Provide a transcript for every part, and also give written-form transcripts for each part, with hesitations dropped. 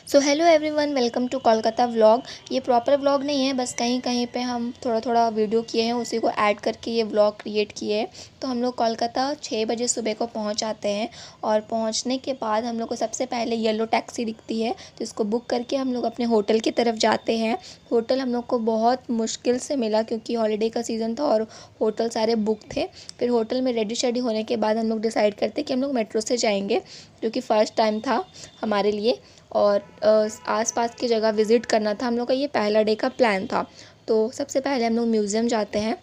So hello everyone, welcome to Kolkata vlog. ये proper vlog नहीं है, बस कहीं कहीं पे हम थोड़ा थोड़ा वीडियो किए हैं, उसी को ऐड करके ये व्लॉग क्रिएट किए हैं। तो हम लोग कोलकाता 6 बजे सुबह को पहुंच जाते हैं और पहुंचने के बाद हम लोग को सबसे पहले येलो टैक्सी दिखती है, तो इसको बुक करके हम लोग अपने होटल की तरफ जाते हैं। होटल हम लोग को बहुत मुश्किल से मिला क्योंकि हॉलीडे का सीज़न था और होटल सारे बुक थे। फिर होटल में रेडी शेडी होने के बाद हम लोग डिसाइड करते कि हम लोग मेट्रो से जाएंगे, जो कि फ़र्स्ट टाइम था हमारे लिए। और आसपास की जगह विज़िट करना था हम लोग का, ये पहला डे का प्लान था। तो सबसे पहले हम लोग म्यूज़ियम जाते हैं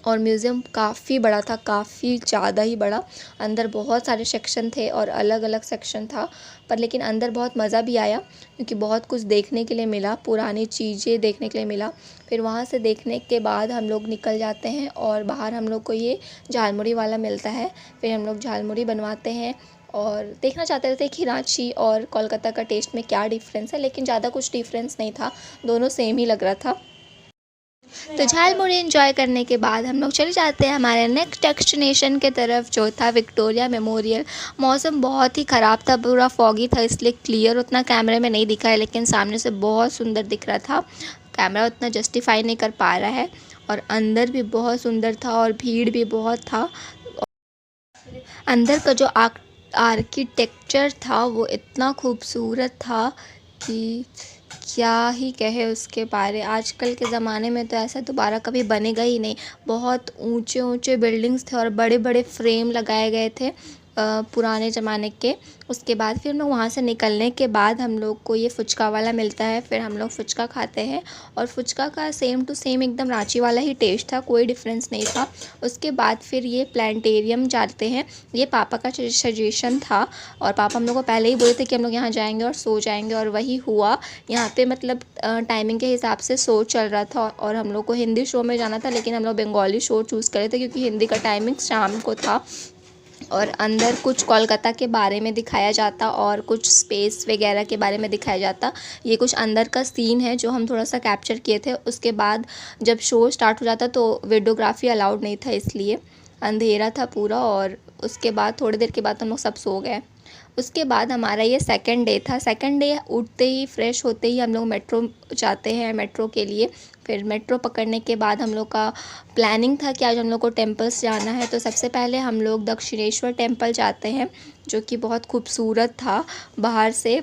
और म्यूज़ियम काफ़ी बड़ा था, काफ़ी ज़्यादा ही बड़ा। अंदर बहुत सारे सेक्शन थे और अलग अलग सेक्शन था, पर लेकिन अंदर बहुत मज़ा भी आया क्योंकि बहुत कुछ देखने के लिए मिला, पुरानी चीज़ें देखने के लिए मिला। फिर वहाँ से देखने के बाद हम लोग निकल जाते हैं और बाहर हम लोग को ये झालमुड़ी वाला मिलता है। फिर हम लोग झालमुड़ी बनवाते हैं और देखना चाहते थे कि रांची और कोलकाता का टेस्ट में क्या डिफरेंस है, लेकिन ज़्यादा कुछ डिफरेंस नहीं था, दोनों सेम ही लग रहा था। तो झालमुड़ी एंजॉय करने के बाद हम लोग चले जाते हैं हमारे नेक्स्ट डेस्टिनेशन के तरफ, जो था विक्टोरिया मेमोरियल। मौसम बहुत ही ख़राब था, पूरा फॉगी था, इसलिए क्लियर उतना कैमरे में नहीं दिखा है, लेकिन सामने से बहुत सुंदर दिख रहा था। कैमरा उतना जस्टिफाई नहीं कर पा रहा है। और अंदर भी बहुत सुंदर था और भीड़ भी बहुत था। अंदर का जो आर्किटेक्चर था वो इतना खूबसूरत था कि क्या ही कहे उसके बारे। आजकल के ज़माने में तो ऐसा दोबारा कभी बनेगा ही नहीं। बहुत ऊंचे ऊंचे बिल्डिंग्स थे और बड़े बड़े फ्रेम लगाए गए थे पुराने ज़माने के। उसके बाद फिर हम लोग वहाँ से निकलने के बाद हम लोग को ये फुचका वाला मिलता है, फिर हम लोग फुचका खाते हैं और फुचका का सेम टू सेम एकदम रांची वाला ही टेस्ट था, कोई डिफरेंस नहीं था। उसके बाद फिर ये प्लानिटेरियम जाते हैं, ये पापा का सजेशन था और पापा हम लोग को पहले ही बोले थे कि हम लोग यहाँ जाएंगे और सो जाएंगे, और वही हुआ। यहाँ पे मतलब टाइमिंग के हिसाब से शो चल रहा था और हम लोग को हिंदी शो में जाना था, लेकिन हम लोग बंगाली शो चूज़ करे थे क्योंकि हिंदी का टाइमिंग शाम को था। और अंदर कुछ कोलकाता के बारे में दिखाया जाता और कुछ स्पेस वगैरह के बारे में दिखाया जाता। ये कुछ अंदर का सीन है जो हम थोड़ा सा कैप्चर किए थे। उसके बाद जब शो स्टार्ट हो जाता तो वीडियोग्राफी अलाउड नहीं था, इसलिए अंधेरा था पूरा। और उसके बाद थोड़ी देर के बाद हम लोग सब सो गए। उसके बाद हमारा ये सेकंड डे था। सेकंड डे उठते ही फ्रेश होते ही हम लोग मेट्रो जाते हैं, मेट्रो के लिए। फिर मेट्रो पकड़ने के बाद हम लोग का प्लानिंग था कि आज हम लोग को टेम्पल्स जाना है। तो सबसे पहले हम लोग दक्षिणेश्वर टेम्पल जाते हैं, जो कि बहुत खूबसूरत था बाहर से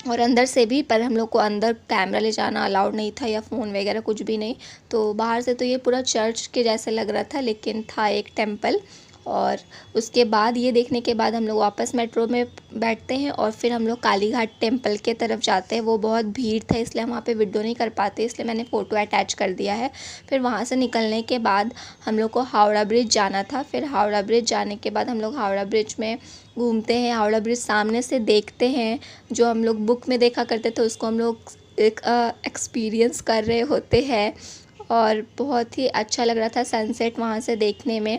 और अंदर से भी, पर हम लोग को अंदर कैमरा ले जाना अलाउड नहीं था या फ़ोन वगैरह कुछ भी नहीं। तो बाहर से तो ये पूरा चर्च के जैसे लग रहा था, लेकिन था एक टेम्पल। और उसके बाद ये देखने के बाद हम लोग वापस मेट्रो में बैठते हैं और फिर हम लोग कालीघाट टेम्पल के तरफ जाते हैं। वो बहुत भीड़ था, इसलिए हम वहाँ पे वीडियो नहीं कर पाते, इसलिए मैंने फ़ोटो अटैच कर दिया है। फिर वहाँ से निकलने के बाद हम लोग को हावड़ा ब्रिज जाना था। फिर हावड़ा ब्रिज जाने के बाद हम लोग हावड़ा ब्रिज में घूमते हैं, हावड़ा ब्रिज सामने से देखते हैं। जो हम लोग बुक में देखा करते थे उसको हम लोग एक एक्सपीरियंस कर रहे होते हैं और बहुत ही अच्छा लग रहा था सनसेट वहाँ से देखने में।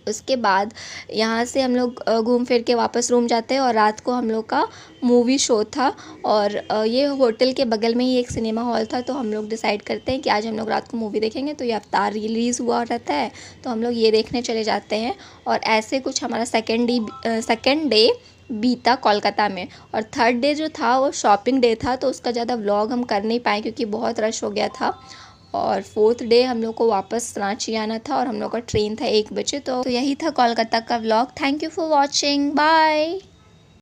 उसके बाद यहाँ से हम लोग घूम फिर के वापस रूम जाते हैं और रात को हम लोग का मूवी शो था। और ये होटल के बगल में ही एक सिनेमा हॉल था, तो हम लोग डिसाइड करते हैं कि आज हम लोग रात को मूवी देखेंगे। तो ये अवतार रिलीज़ हुआ रहता है, तो हम लोग ये देखने चले जाते हैं। और ऐसे कुछ हमारा सेकेंड डे बीता कोलकाता में। और थर्ड डे जो था वो शॉपिंग डे था, तो उसका ज़्यादा व्लॉग हम कर नहीं पाए क्योंकि बहुत रश हो गया था। और फोर्थ डे हम लोग को वापस रांची आना था और हम लोग का ट्रेन था 1 बजे। तो यही था कोलकाता का vlog. Thank you for watching, bye.